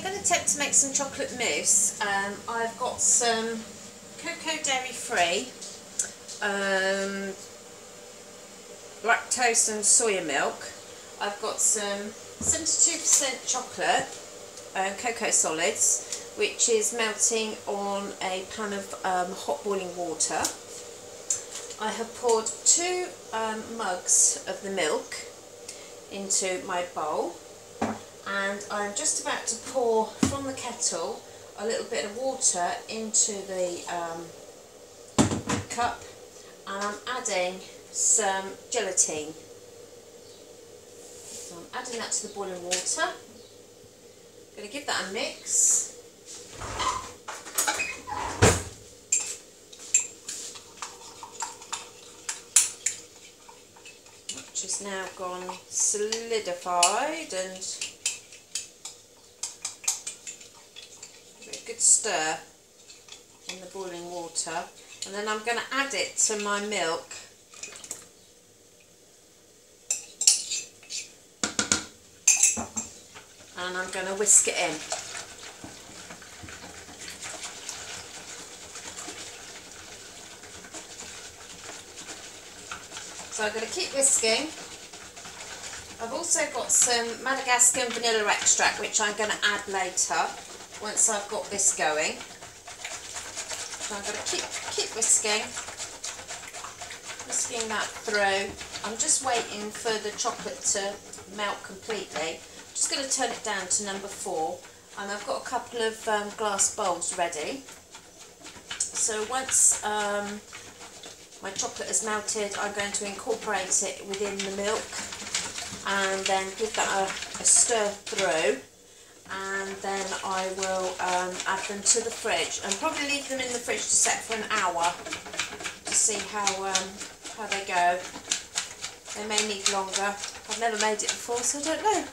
I'm going to attempt to make some chocolate mousse. I've got some cocoa dairy free, lactose and soya milk. I've got some 72% chocolate, cocoa solids, which is melting on a pan of hot boiling water. I have poured 2 mugs of the milk into my bowl, and I'm just about to pour from the kettle a little bit of water into the cup, and I'm adding some gelatine. So I'm adding that to the boiling water. I'm going to give that a mix. Which is now gone solidified, and give it a good stir in the boiling water, and then I'm going to add it to my milk. And I'm going to whisk it in. So I'm going to keep whisking. I've also got some Madagascar vanilla extract, which I'm going to add later once I've got this going. So I'm going to keep whisking that through. I'm just waiting for the chocolate to melt completely. I'm just going to turn it down to number 4, and I've got a couple of glass bowls ready. So once my chocolate is melted, I'm going to incorporate it within the milk and then give that a stir through, and then I will add them to the fridge and probably leave them in the fridge to set for an hour to see how they go. They may need longer. I've never made it before, so I don't know.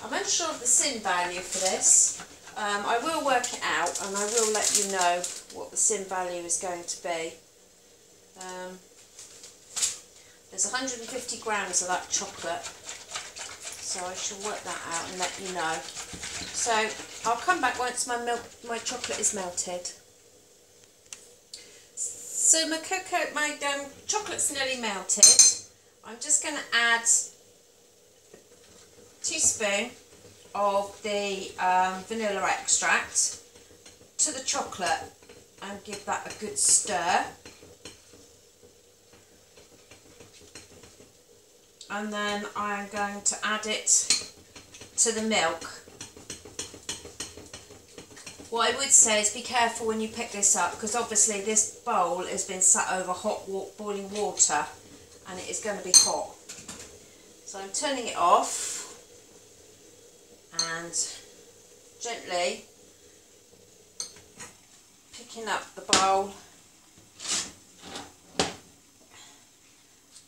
I'm unsure of the sin value for this. I will work it out, and I will let you know what the sin value is going to be. There's 150 grams of that chocolate, so I shall work that out and let you know. So I'll come back once my chocolate is melted. So my chocolate's nearly melted. I'm just going to add a teaspoon of the vanilla extract to the chocolate and give that a good stir. And then I'm going to add it to the milk. What I would say is be careful when you pick this up, because obviously this bowl has been sat over hot boiling water and it is going to be hot. So I'm turning it off and gently picking up the bowl,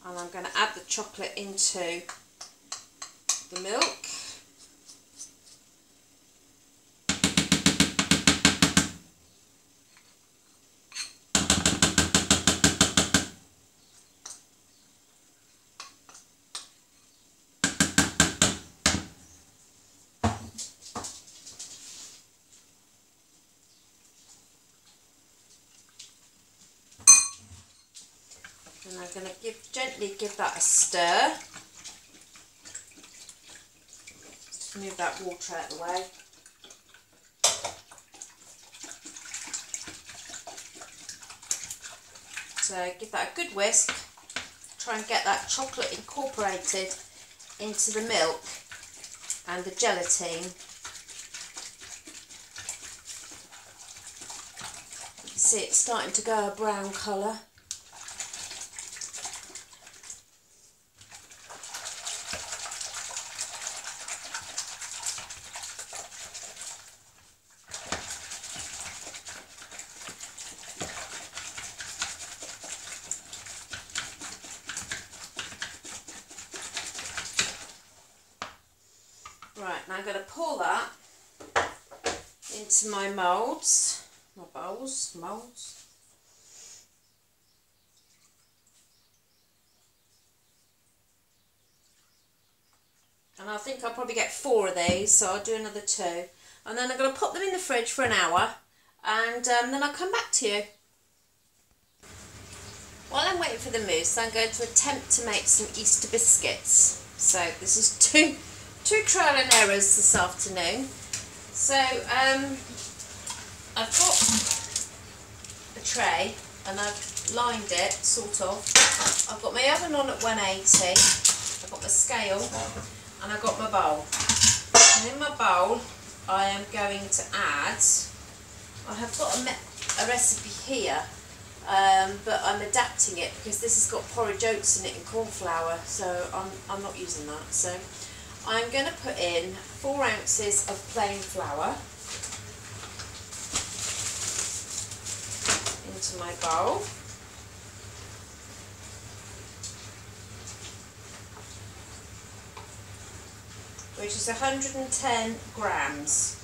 and I'm going to add the chocolate into the milk. And I'm going to gently give that a stir. Just move that water out of the way. So give that a good whisk. Try and get that chocolate incorporated into the milk and the gelatine. You can see it's starting to go a brown colour. Right, now I'm going to pour that into my moulds, moulds. And I think I'll probably get 4 of these, so I'll do another 2. And then I'm going to pop them in the fridge for an hour, and then I'll come back to you. While I'm waiting for the mousse, I'm going to attempt to make some Easter biscuits. So this is two trial and errors this afternoon. So I've got a tray and I've lined it, sort of. I've got my oven on at 180, I've got my scale and I've got my bowl. And in my bowl I am going to add, I have got a recipe here, but I'm adapting it because this has got porridge oats in it and corn flour, so I'm not using that. So I'm going to put in 4 ounces of plain flour into my bowl. Which is 110 grams.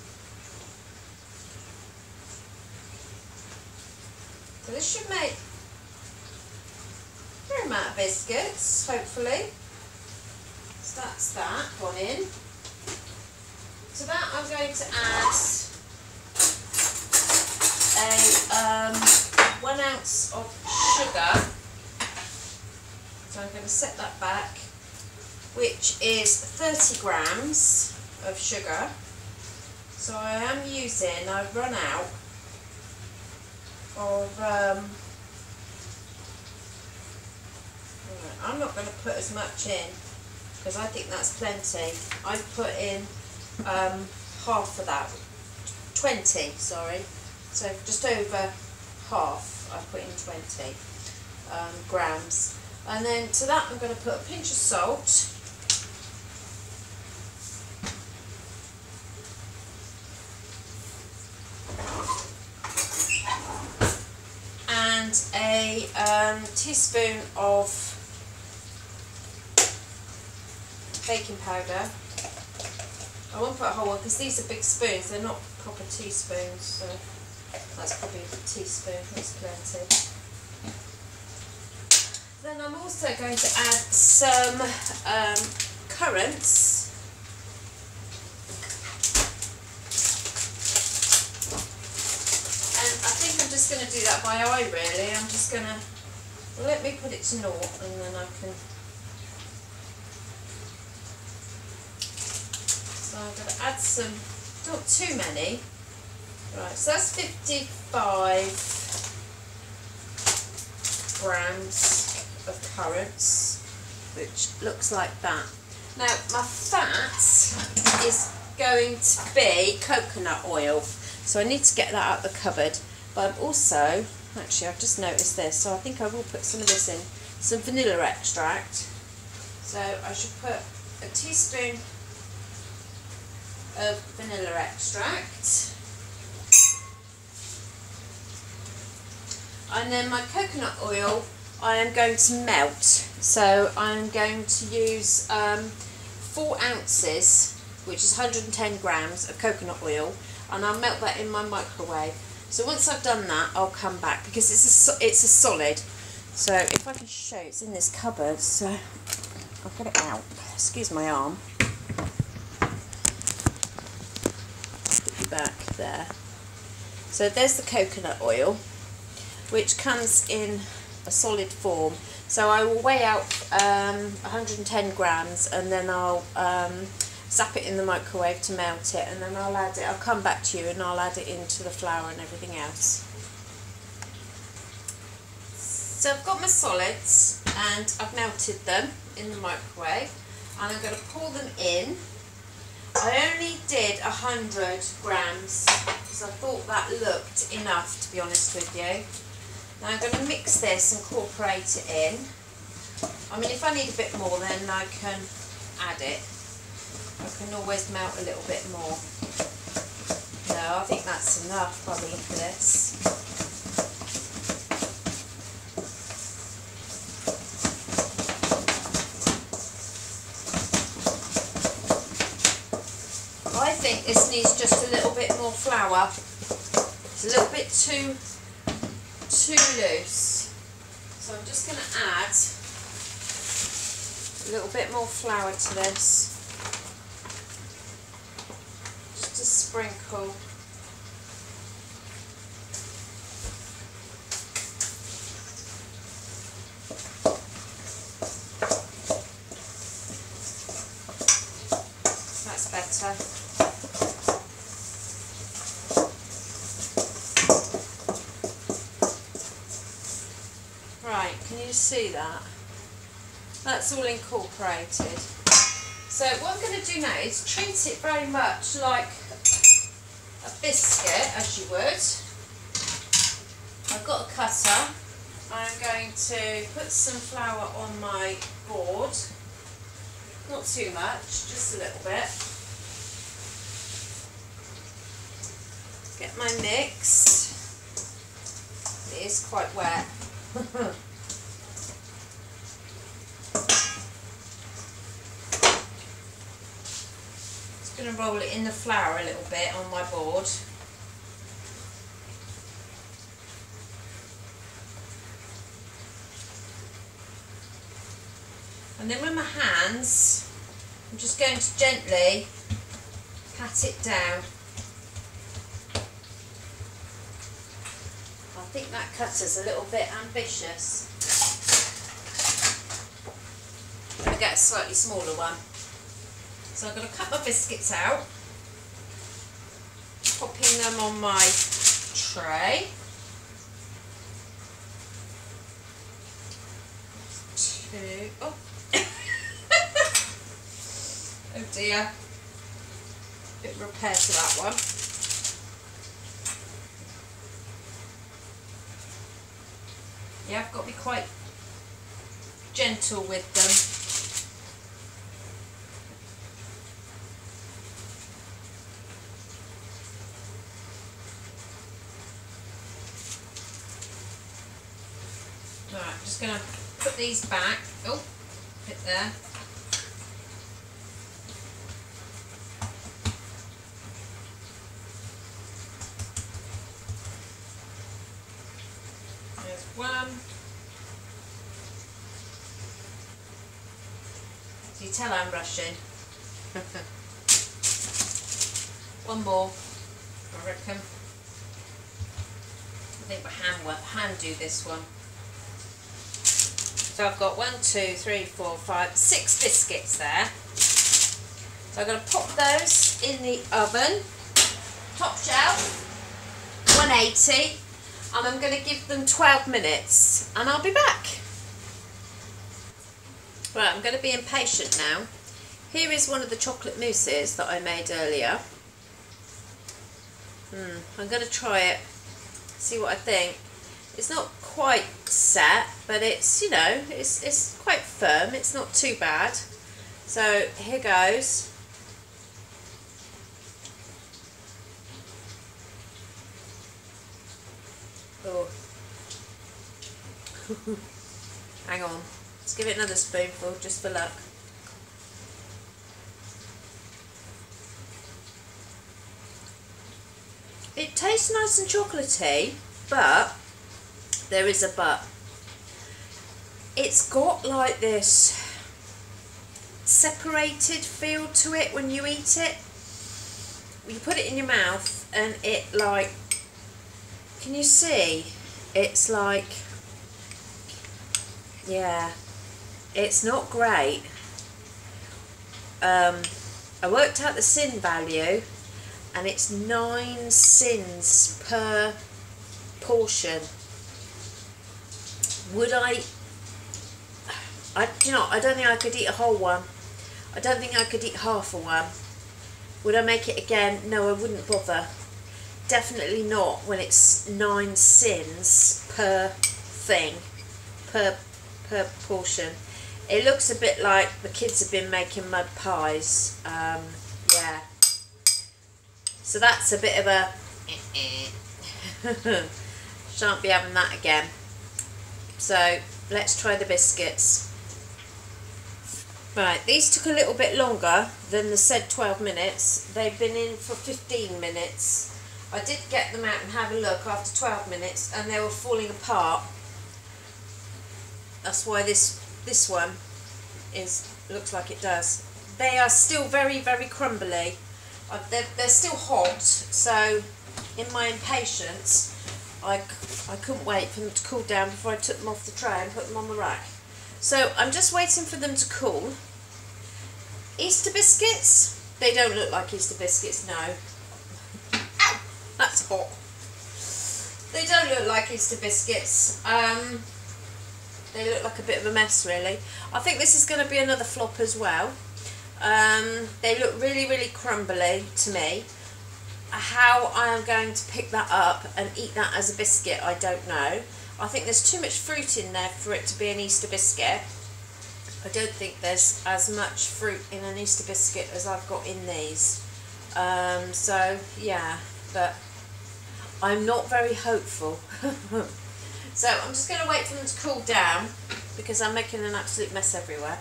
So this should make a fair amount of biscuits, hopefully. So that's that one in. To that I'm going to add a 1 ounce of sugar. So I'm going to set that back, which is 30 grams of sugar. So I am using, I've run out of, I'm not going to put as much in because I think that's plenty. I've put in half of that, 20, sorry, so just over half I've put in 20 grams. And then to that I'm going to put a pinch of salt, and a teaspoon of baking powder. I won't put a whole one because these are big spoons, they're not proper teaspoons, so that's probably a teaspoon, that's plenty. Then I'm also going to add some currants. And I think I'm just going to do that by eye really. I'm just going to, let me put it to 0 and then I can. So I'm going to add some, not too many. Right, so that's 55 grams of currants, which looks like that. Now my fat is going to be coconut oil, so I need to get that out of the cupboard. But I'm also, actually I've just noticed this, so I think I will put some of this in, some vanilla extract. So I should put a teaspoon of vanilla extract. And then my coconut oil I am going to melt, so I'm going to use 4 ounces, which is 110 grams of coconut oil, and I'll melt that in my microwave. So once I've done that I'll come back because it's a solid. So if I can show you, it's in this cupboard, so I'll get it out. Excuse my arm. Put you back there. So there's the coconut oil, which comes in a solid form. So I will weigh out 110 grams and then I'll zap it in the microwave to melt it, and then I'll add it, I'll come back to you and I'll add it into the flour and everything else. So I've got my solids and I've melted them in the microwave and I'm going to pour them in. I only did 100 grams because I thought that looked enough, to be honest with you. Now I'm going to mix this and incorporate it in. I mean, if I need a bit more then I can add it. I can always melt a little bit more. No, I think that's enough by the look of this. I think this needs just a little bit more flour. It's a little bit too loose. So I'm just going to add a little bit more flour to this. sprinkle. That's better. Right, can you see that? That's all incorporated. So what I'm going to do now is treat it very much like a biscuit, as you would. I've got a cutter. I'm going to put some flour on my board. Not too much, just a little bit. Get my mix. It is quite wet. Just going to roll it in the flour a little bit on my board. And then with my hands, I'm just going to gently pat it down. I think that cutter's a little bit ambitious. I'm going to get a slightly smaller one. So I'm going to cut my biscuits out, popping them on my tray. Oh. Oh dear. Bit of repair to that one. Yeah, I've got to be quite gentle with them. Alright, I'm just going to put these back. Oh, bit there. There's one. So you tell I'm rushing. One more, I reckon. I think my hand do this one. So I've got 1, 2, 3, 4, 5, 6 biscuits there. So I'm going to pop those in the oven, top shelf, 180, and I'm going to give them 12 minutes and I'll be back. Right, I'm going to be impatient now. Here is one of the chocolate mousses that I made earlier. I'm going to try it, see what I think. It's not quite set, but it's, you know, it's quite firm. It's not too bad. So here goes. Oh. Hang on. Let's give it another spoonful just for luck. It tastes nice and chocolatey, but there is a but. It's got like this separated feel to it when you eat it. You put it in your mouth and it like, can you see? It's like, yeah, it's not great. I worked out the sin value and it's 9 sins per portion. Would you know, I don't think I could eat a whole one. I don't think I could eat half of one. Would I make it again? No, I wouldn't bother. Definitely not when it's 9 sins per thing, per portion. It looks a bit like the kids have been making mud pies. Yeah. So that's a bit of a shan't be having that again. So let's try the biscuits. Right, these took a little bit longer than the said 12 minutes. They've been in for 15 minutes. I did get them out and have a look after 12 minutes and they were falling apart. That's why this one looks like it does. They are still very, very crumbly. They're still hot, so in my impatience I couldn't wait for them to cool down before I took them off the tray and put them on the rack. So I'm just waiting for them to cool. Easter biscuits, they don't look like Easter biscuits, no. Ow, that's hot. They don't look like Easter biscuits. They look like a bit of a mess, really. I think this is going to be another flop as well. They look really, really crumbly to me. How I am going to pick that up and eat that as a biscuit, I don't know. I think there's too much fruit in there for it to be an Easter biscuit. I don't think there's as much fruit in an Easter biscuit as I've got in these. So, yeah, but I'm not very hopeful. So I'm just going to wait for them to cool down because I'm making an absolute mess everywhere.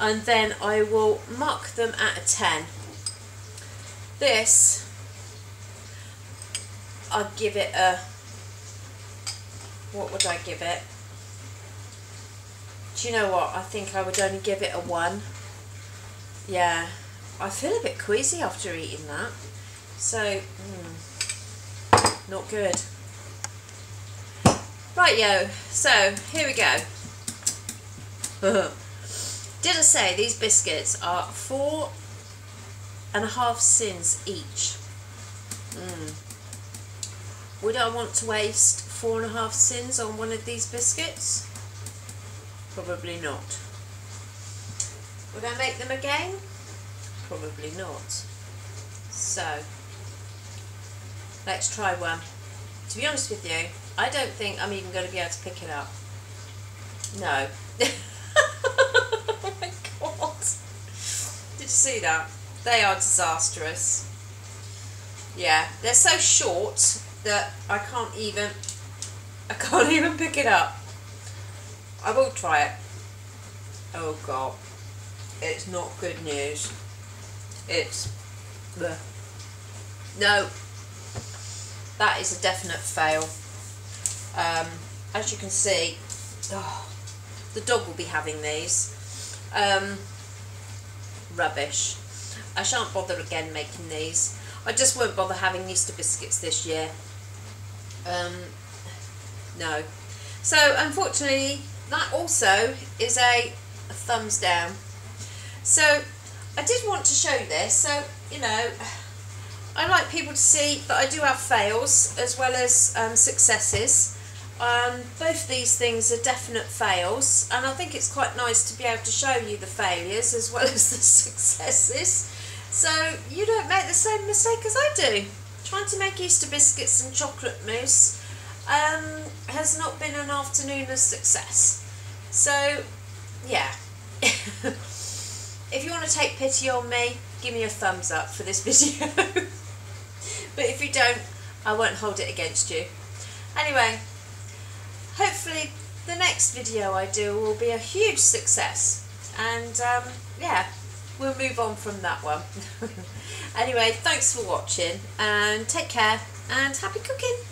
And then I will mark them at a 10. This, I'd give it a, what would I give it? Do you know what? I think I would only give it a 1. Yeah, I feel a bit queasy after eating that. So, not good. Right, yo, so here we go. Did I say these biscuits are 4.5 cents each? Would I want to waste 4.5 cents on one of these biscuits? Probably not. Would I make them again? Probably not. So, let's try one. To be honest with you, I don't think I'm even going to be able to pick it up. No. Oh my god. Did you see that? They are disastrous. Yeah, they're so short that I can't even pick it up. I will try it. Oh god. It's not good news. It's bleh. No. That is a definite fail. As you can see, the dog will be having these. Rubbish. I shan't bother again making these. I just won't bother having Easter biscuits this year. No. So unfortunately, that also is a thumbs down. So I did want to show this. So, you know, I like people to see that I do have fails as well as successes. Both these things are definite fails, and I think it's quite nice to be able to show you the failures as well as the successes, so you don't make the same mistake as I do. Trying to make Easter biscuits and chocolate mousse has not been an afternoon of success. So yeah. If you want to take pity on me, give me a thumbs up for this video. But if you don't, I won't hold it against you. Anyway, hopefully the next video I do will be a huge success, and yeah, we'll move on from that one. Anyway, thanks for watching, and take care, and happy cooking.